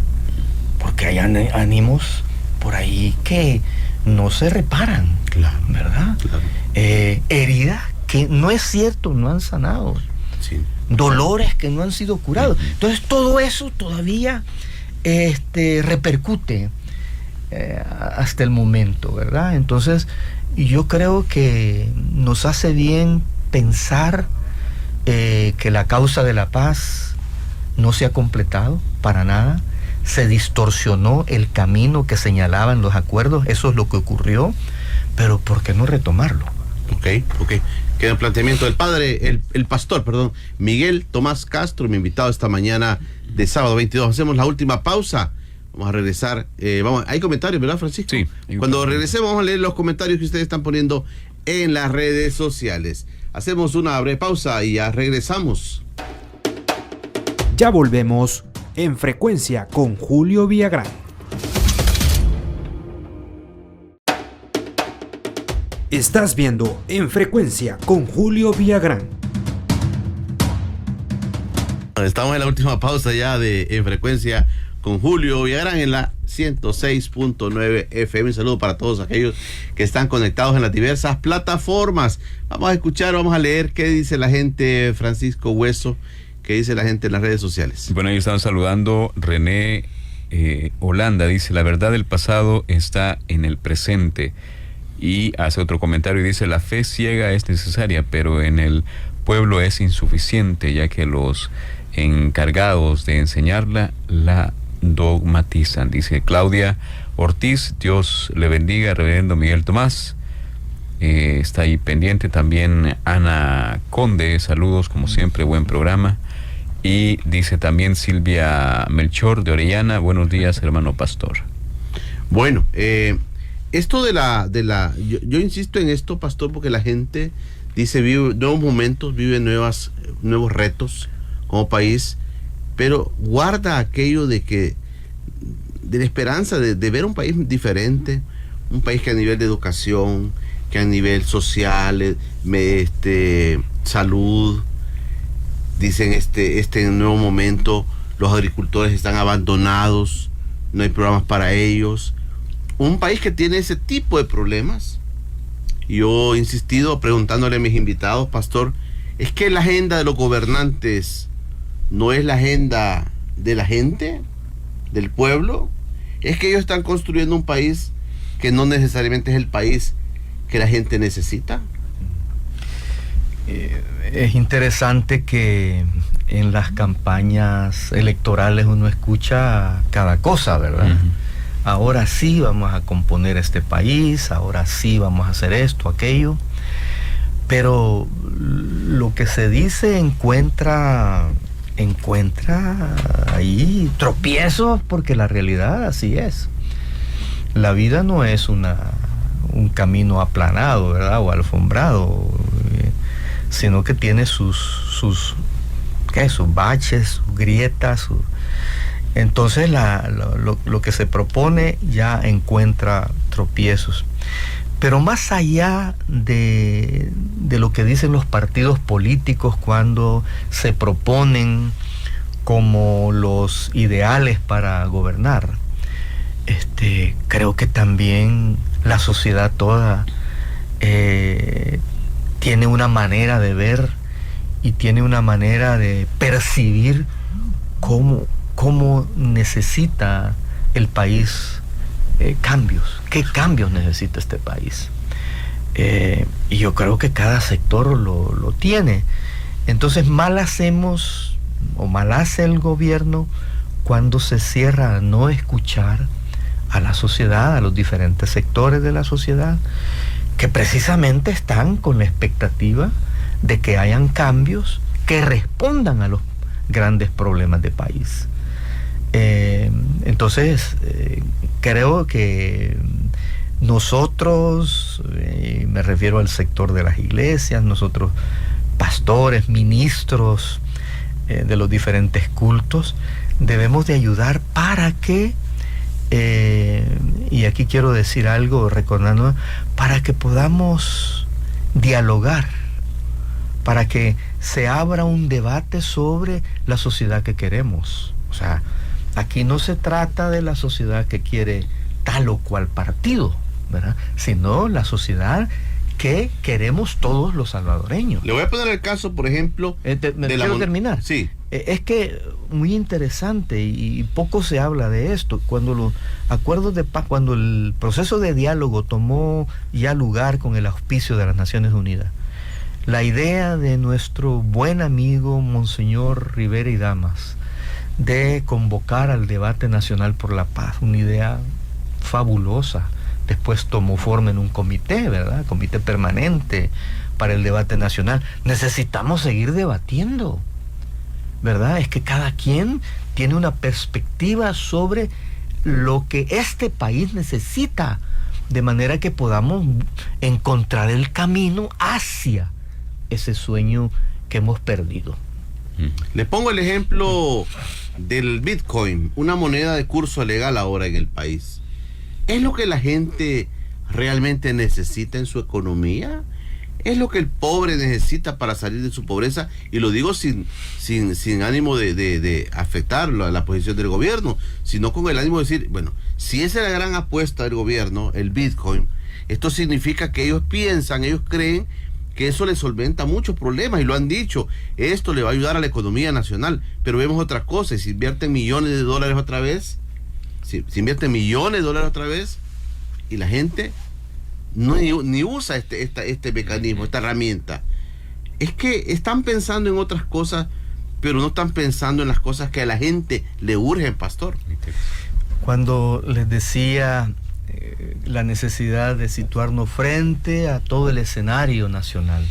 porque hay ánimos por ahí que no se reparan, claro, ¿verdad? Claro. Heridas que no es cierto, no han sanado. Sí. Dolores que no han sido curados. Entonces todo eso todavía repercute hasta el momento, ¿verdad? Entonces yo creo que nos hace bien pensar que la causa de la paz no se ha completado para nada. Se distorsionó el camino que señalaban los acuerdos. Eso es lo que ocurrió, pero ¿por qué no retomarlo? Ok. Queda el planteamiento del padre, el pastor, Miguel Tomás Castro, mi invitado esta mañana de sábado 22. Hacemos la última pausa. Vamos a regresar. Hay comentarios, ¿verdad, Francisco? Sí. Cuando regresemos vamos a leer los comentarios que ustedes están poniendo en las redes sociales. Hacemos una breve pausa y ya regresamos. Ya volvemos en Frecuencia con Julio Villagrán. Estás viendo En Frecuencia con Julio Villagrán. Estamos en la última pausa ya de En Frecuencia con Julio Villagrán en la 106.9 FM. Un saludo para todos aquellos que están conectados en las diversas plataformas. Vamos a escuchar, vamos a leer qué dice la gente, Francisco Hueso, qué dice la gente en las redes sociales. Bueno, ahí están saludando René Holanda, dice: la verdad del pasado está en el presente. Y hace otro comentario y dice: la fe ciega es necesaria, pero en el pueblo es insuficiente, ya que los encargados de enseñarla la dogmatizan. Dice Claudia Ortiz: Dios le bendiga, reverendo Miguel Tomás. Está ahí pendiente también Ana Conde, saludos como siempre, buen programa. Y dice también Silvia Melchor de Orellana: buenos días, hermano pastor. Bueno, esto yo insisto en esto, pastor, porque la gente dice, vive nuevos momentos, vive nuevos retos como país, pero guarda aquello de la esperanza de ver un país diferente, un país que a nivel de educación, que a nivel social, salud, dicen este nuevo momento, los agricultores están abandonados, no hay programas para ellos. Un país que tiene ese tipo de problemas. Yo he insistido preguntándole a mis invitados, pastor, ¿es que la agenda de los gobernantes no es la agenda de la gente, del pueblo? ¿Es que ellos están construyendo un país que no necesariamente es el país que la gente necesita? Es interesante que en las campañas electorales uno escucha cada cosa, ¿verdad? Uh-huh. Ahora sí vamos a componer este país, ahora sí vamos a hacer esto, aquello. Pero lo que se dice encuentra ahí tropiezos, porque la realidad así es. La vida no es un camino aplanado, ¿verdad? O alfombrado, sino que tiene sus baches, sus grietas. Entonces lo que se propone ya encuentra tropiezos. Pero más allá de lo que dicen los partidos políticos cuando se proponen como los ideales para gobernar, creo que también la sociedad toda tiene una manera de ver y tiene una manera de percibir cómo necesita el país cambios. ¿Qué cambios necesita este país? Y yo creo que cada sector lo tiene. Entonces mal hacemos o mal hace el gobierno cuando se cierra a no escuchar a la sociedad, a los diferentes sectores de la sociedad, que precisamente están con la expectativa de que hayan cambios que respondan a los grandes problemas del país. Entonces, creo que nosotros, me refiero al sector de las iglesias, nosotros pastores, ministros de los diferentes cultos, debemos de ayudar para que, y aquí quiero decir algo recordando, para que podamos dialogar, para que se abra un debate sobre la sociedad que queremos. O sea, aquí no se trata de la sociedad que quiere tal o cual partido, ¿verdad? Sino la sociedad que queremos todos los salvadoreños. Le voy a poner el caso, por ejemplo... quiero terminar. Sí. Es que muy interesante y poco se habla de esto. Cuando los acuerdos de paz, cuando el proceso de diálogo tomó ya lugar con el auspicio de las Naciones Unidas, la idea de nuestro buen amigo Monseñor Rivera y Damas de convocar al debate nacional por la paz, una idea fabulosa. Después tomó forma en un comité, ¿verdad? Comité permanente para el debate nacional. Necesitamos seguir debatiendo, ¿verdad? Es que cada quien tiene una perspectiva sobre lo que este país necesita, de manera que podamos encontrar el camino hacia ese sueño que hemos perdido. Le pongo el ejemplo del Bitcoin, una moneda de curso legal ahora en el país. ¿Es lo que la gente realmente necesita en su economía? es lo que el pobre necesita para salir de su pobreza, y lo digo sin ánimo de afectar la posición del gobierno, sino con el ánimo de decir, bueno, si esa es la gran apuesta del gobierno, el Bitcoin, esto significa que ellos creen que eso les solventa muchos problemas, y lo han dicho, esto le va a ayudar a la economía nacional, pero vemos otra cosa, si invierten millones de dólares otra vez, y la gente ni usa este mecanismo, esta herramienta. Es que están pensando en otras cosas, pero no están pensando en las cosas que a la gente le urgen, pastor. Cuando les decía la necesidad de situarnos frente a todo el escenario nacional,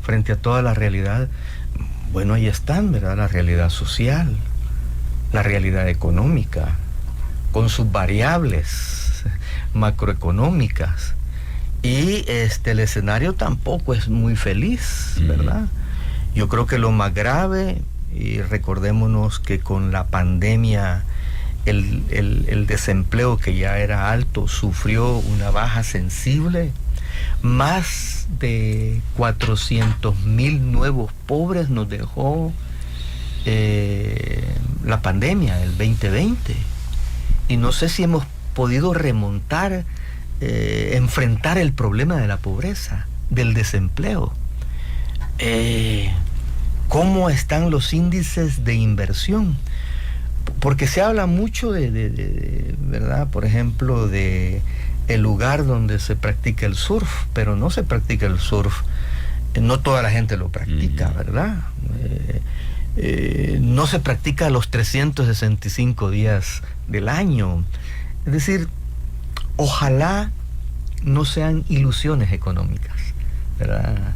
frente a toda la realidad, bueno, ahí están, ¿verdad? La realidad social, la realidad económica, con sus variables macroeconómicas, y el escenario tampoco es muy feliz, ¿verdad? Yo creo que lo más grave, y recordémonos que con la pandemia el desempleo, que ya era alto, sufrió una baja sensible. Más de 400,000 nuevos pobres nos dejó la pandemia, el 2020. Y no sé si hemos podido remontar, enfrentar el problema de la pobreza, del desempleo. ¿Cómo están los índices de inversión? Porque se habla mucho de ¿verdad? Por ejemplo, de el lugar donde se practica el surf, pero no se practica el surf. No toda la gente lo practica, ¿verdad? No se practica los 365 días del año. Es decir, ojalá no sean ilusiones económicas, ¿verdad?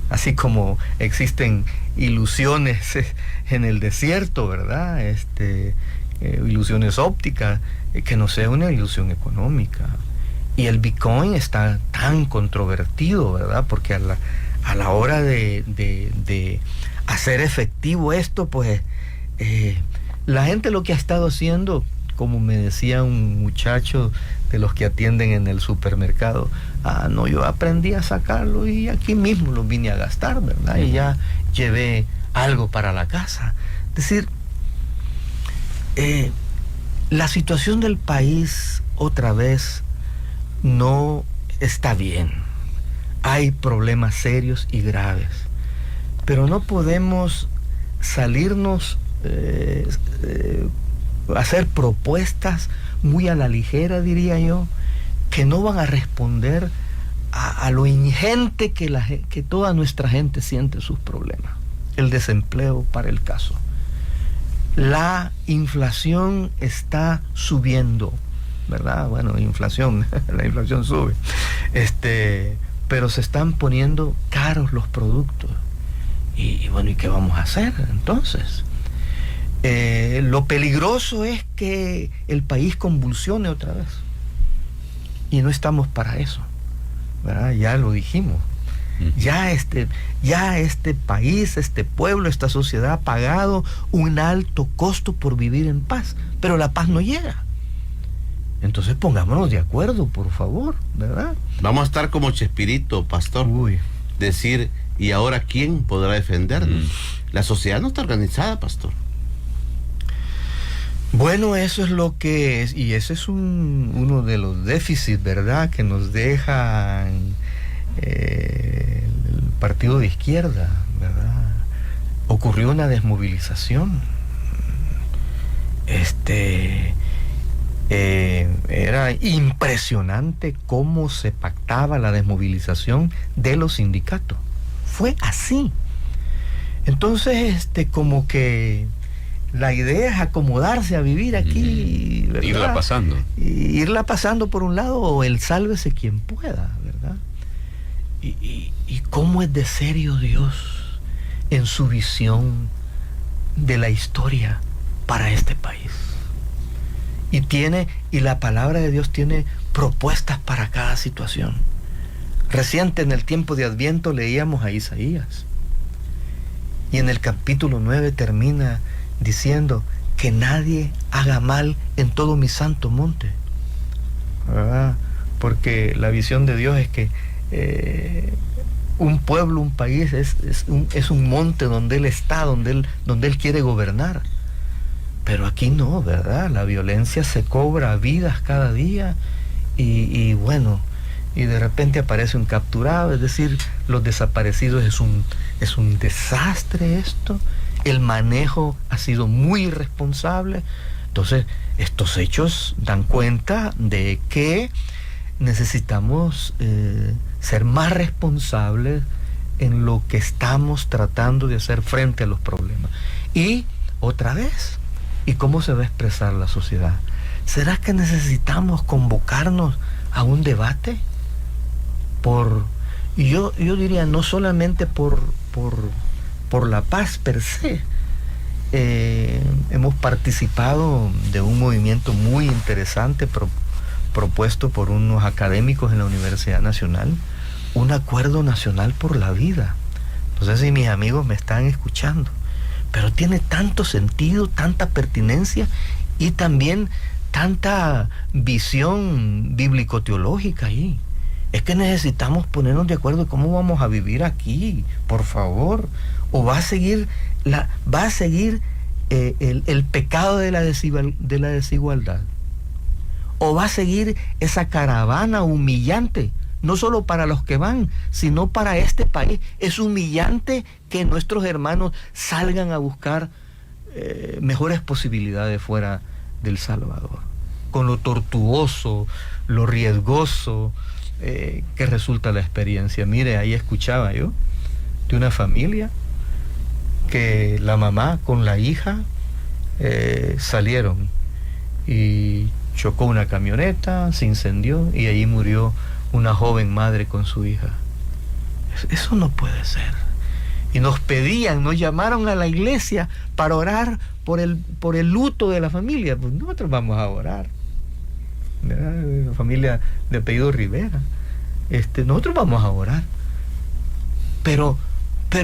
Así como existen ilusiones en el desierto, ¿verdad? Ilusiones ópticas, que no sea una ilusión económica. Y el Bitcoin está tan controvertido, ¿verdad? Porque a la hora de hacer efectivo esto, pues la gente lo que ha estado haciendo, como me decía un muchacho de los que atienden en el supermercado, no, yo aprendí a sacarlo y aquí mismo lo vine a gastar, ¿verdad? Y ya llevé algo para la casa. Es decir, la situación del país otra vez no está bien. Hay problemas serios y graves, pero no podemos salirnos, hacer propuestas muy a la ligera, diría yo, que no van a responder a lo ingente que toda nuestra gente siente sus problemas. El desempleo, para el caso. La inflación está subiendo, ¿verdad? Bueno, inflación, la inflación sube. Pero se están poniendo caros los productos. Y bueno, ¿y qué vamos a hacer entonces? Lo peligroso es que el país convulsione otra vez. Y no estamos para eso, ¿verdad? Ya lo dijimos. Ya este país, este pueblo, esta sociedad ha pagado un alto costo por vivir en paz, pero la paz no llega. Entonces pongámonos de acuerdo, por favor, ¿verdad? Vamos a estar como Chespirito, pastor. Decir, ¿y ahora quién podrá defendernos? La sociedad no está organizada, pastor. Bueno, eso es lo que es, y ese es uno de los déficits, ¿verdad?, que nos deja el partido de izquierda, ¿verdad? Ocurrió una desmovilización. Era impresionante cómo se pactaba la desmovilización de los sindicatos. Fue así. Entonces, como que la idea es acomodarse a vivir aquí, ¿verdad? Irla pasando por un lado, o el sálvese quien pueda, ¿verdad? Y cómo es de serio Dios en su visión de la historia para este país. Y la palabra de Dios tiene propuestas para cada situación. Reciente, en el tiempo de Adviento, leíamos a Isaías. Y en el capítulo 9 termina diciendo que nadie haga mal en todo mi santo monte, ¿verdad? Porque la visión de Dios es que un pueblo, un país, es un monte donde Él está, donde Él quiere gobernar. Pero aquí no, ¿verdad? La violencia se cobra vidas cada día y bueno, y de repente aparece un capturado, es decir, los desaparecidos, es un desastre esto. El manejo ha sido muy irresponsable. Entonces, estos hechos dan cuenta de que necesitamos ser más responsables en lo que estamos tratando de hacer frente a los problemas. Y otra vez, ¿y cómo se va a expresar la sociedad? ¿Será que necesitamos convocarnos a un debate? Yo diría, no solamente por la paz per se. Hemos participado de un movimiento muy interesante propuesto por unos académicos en la Universidad Nacional, un acuerdo nacional por la vida. No sé si mis amigos me están escuchando, pero tiene tanto sentido, tanta pertinencia y también tanta visión bíblico-teológica ahí. Es que necesitamos ponernos de acuerdo de cómo vamos a vivir aquí, por favor. O va a seguir el pecado de la desigualdad. O va a seguir esa caravana humillante, no solo para los que van, sino para este país. Es humillante que nuestros hermanos salgan a buscar mejores posibilidades fuera del Salvador, con lo tortuoso, lo riesgoso que resulta la experiencia. Mire, ahí escuchaba yo de una familia que la mamá con la hija salieron y chocó una camioneta, se incendió y allí murió una joven madre con su hija. Eso no puede ser. Y nos llamaron a la iglesia para orar por el luto de la familia. Pues nosotros vamos a orar. La familia de apellido Rivera. Nosotros vamos a orar. Pero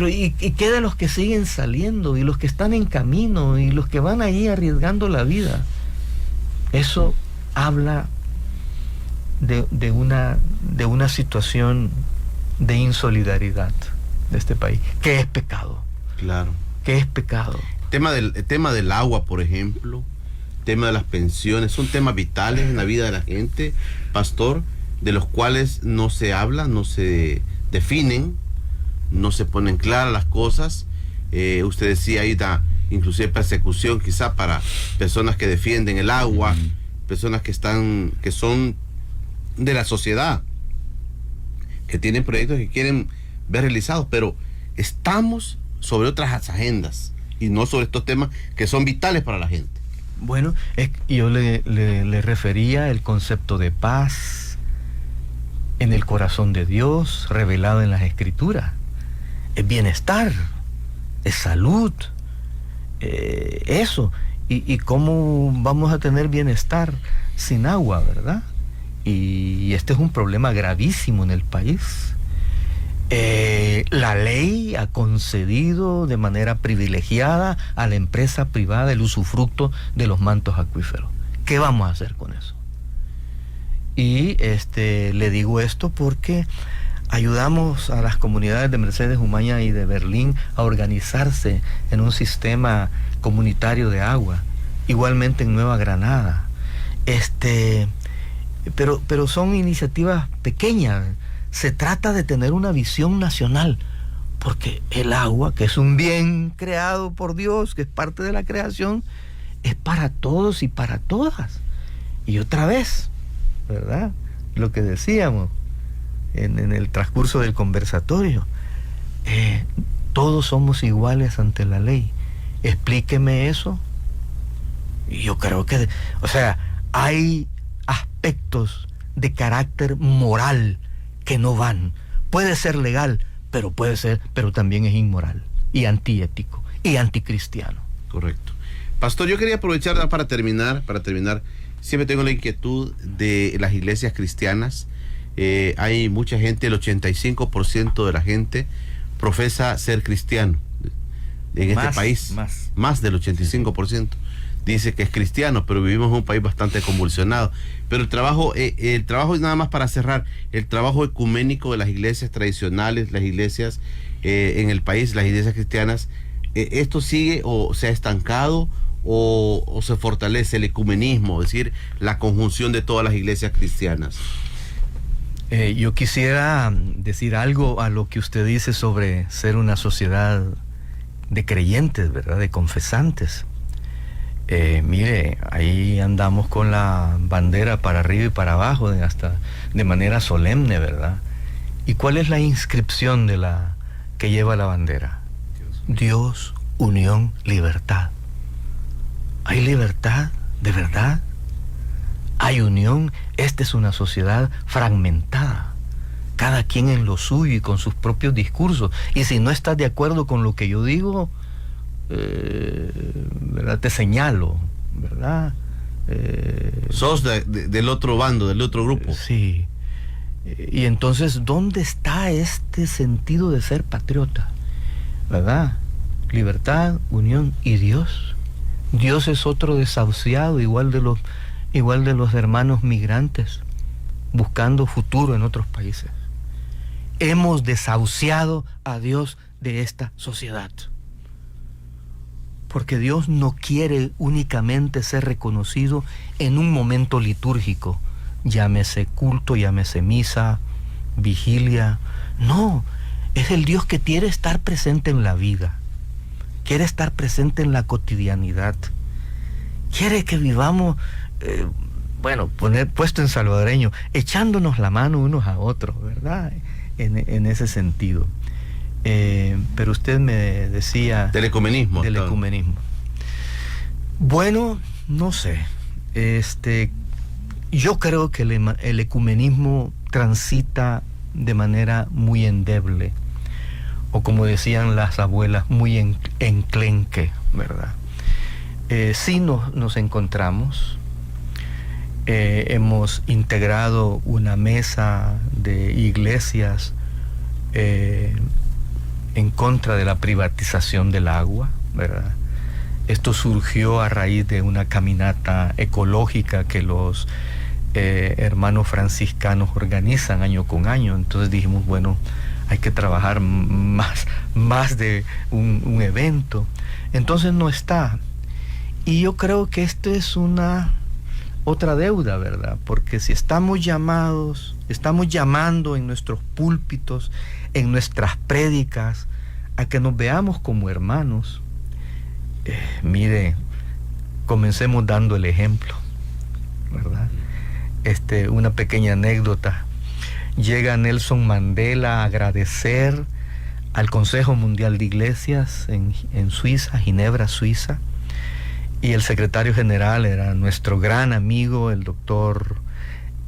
¿y qué de los que siguen saliendo y los que están en camino y los que van ahí arriesgando la vida? Eso habla de una situación de insolidaridad de este país, que es pecado. Claro. Que es pecado. El tema del agua, por ejemplo, tema de las pensiones, son temas vitales en la vida de la gente, pastor, de los cuales no se habla, no se definen, no se ponen claras las cosas. Usted decía ahí, inclusive persecución quizá para personas que defienden el agua, personas que son de la sociedad, que tienen proyectos que quieren ver realizados, pero estamos sobre otras agendas y no sobre estos temas que son vitales para la gente. Bueno, yo le refería el concepto de paz en el corazón de Dios, revelado en las Escrituras. Es bienestar, es salud, eso. ¿Y cómo vamos a tener bienestar sin agua, verdad? Y este es un problema gravísimo en el país. La ley ha concedido de manera privilegiada a la empresa privada el usufructo de los mantos acuíferos. ¿Qué vamos a hacer con eso? Y le digo esto porque ayudamos a las comunidades de Mercedes, Umaña y de Berlín a organizarse en un sistema comunitario de agua, igualmente en Nueva Granada. Pero son iniciativas pequeñas. Se trata de tener una visión nacional, porque el agua, que es un bien creado por Dios, que es parte de la creación, es para todos y para todas. Y otra vez, ¿verdad? Lo que decíamos en el transcurso del conversatorio, todos somos iguales ante la ley. Explíqueme eso. Y yo creo que, hay aspectos de carácter moral que no van. Puede ser legal, pero también es inmoral y antiético y anticristiano. Correcto. Pastor, yo quería aprovechar para terminar, siempre tengo la inquietud de las iglesias cristianas. Hay mucha gente, el 85% de la gente profesa ser cristiano en este país. Más del 85%. Dice que es cristiano, pero vivimos en un país bastante convulsionado. Pero el trabajo es nada más para cerrar, el trabajo ecuménico de las iglesias tradicionales, las iglesias en el país, las iglesias cristianas, ¿esto sigue o se ha estancado o se fortalece el ecumenismo, es decir, la conjunción de todas las iglesias cristianas? Yo quisiera decir algo a lo que usted dice sobre ser una sociedad de creyentes, ¿verdad? De confesantes. Mire, ahí andamos con la bandera para arriba y para abajo, hasta de manera solemne, ¿verdad? ¿Y cuál es la inscripción que lleva la bandera? Dios, unión, libertad. ¿Hay libertad de verdad? ¿Hay unión? Esta es una sociedad fragmentada, cada quien en lo suyo y con sus propios discursos. Y si no estás de acuerdo con lo que yo digo, ¿verdad? Te señalo, ¿verdad? Sos del otro bando, del otro grupo. Sí. Y entonces, ¿dónde está este sentido de ser patriota? ¿Verdad? Libertad, unión y Dios. Dios es otro desahuciado, igual de los hermanos migrantes, buscando futuro en otros países. Hemos desahuciado a Dios de esta sociedad. Porque Dios no quiere únicamente ser reconocido en un momento litúrgico, llámese culto, llámese misa, vigilia. No, es el Dios que quiere estar presente en la vida, quiere estar presente en la cotidianidad, quiere que vivamos, puesto en salvadoreño, echándonos la mano unos a otros, ¿verdad? En ese sentido. Pero usted me decía... Del ecumenismo. Del ecumenismo. Bueno, no sé. Yo creo que el ecumenismo transita de manera muy endeble, o como decían las abuelas, muy enclenque, ¿verdad? Sí nos encontramos. Hemos integrado una mesa de iglesias en contra de la privatización del agua, ¿verdad? Esto surgió a raíz de una caminata ecológica que los hermanos franciscanos organizan año con año. Entonces dijimos, bueno, hay que trabajar más de un evento. Entonces no está. Y yo creo que esto es otra deuda, ¿verdad? Porque si estamos llamando en nuestros púlpitos, en nuestras prédicas, a que nos veamos como hermanos, mire, comencemos dando el ejemplo, ¿verdad? Una pequeña anécdota. Llega Nelson Mandela a agradecer al Consejo Mundial de Iglesias en Suiza, Ginebra, Suiza, y el secretario general era nuestro gran amigo, el doctor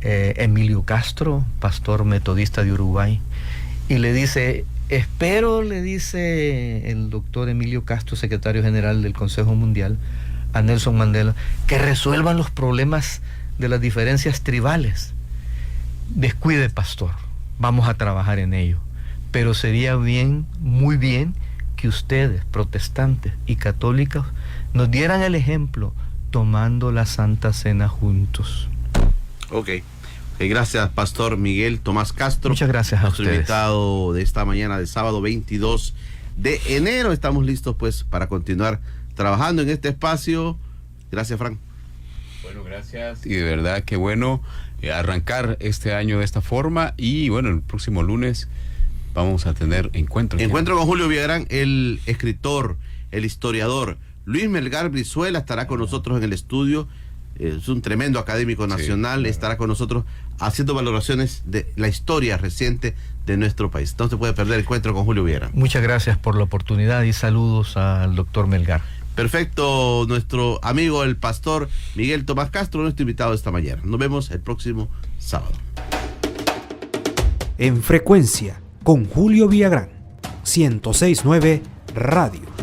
Emilio Castro, pastor metodista de Uruguay, y le dice, espero, le dice el doctor Emilio Castro, secretario general del Consejo Mundial, a Nelson Mandela, que resuelvan los problemas de las diferencias tribales. Descuide, pastor, vamos a trabajar en ello, pero sería bien, muy bien, que ustedes, protestantes y católicos, nos dieran el ejemplo tomando la Santa Cena juntos. Ok. Gracias, Pastor Miguel Tomás Castro. Muchas gracias a ustedes. Nuestro invitado de esta mañana de sábado 22 de enero. Estamos listos pues para continuar trabajando en este espacio. Gracias, Frank. Bueno, gracias. Y de verdad que bueno arrancar este año de esta forma. Y bueno, el próximo lunes vamos a tener encuentro. Encuentro con Julio Villagrán, el escritor, el historiador. Luis Melgar Brizuela estará con nosotros en el estudio. Es un tremendo académico nacional, sí, estará con nosotros haciendo valoraciones de la historia reciente de nuestro país. No se puede perder el encuentro con Julio Villagrán. Muchas gracias por la oportunidad y saludos al doctor Melgar. Perfecto, nuestro amigo el pastor Miguel Tomás Castro, nuestro invitado esta mañana. Nos vemos el próximo sábado. En Frecuencia con Julio Villagrán, 106.9 Radio.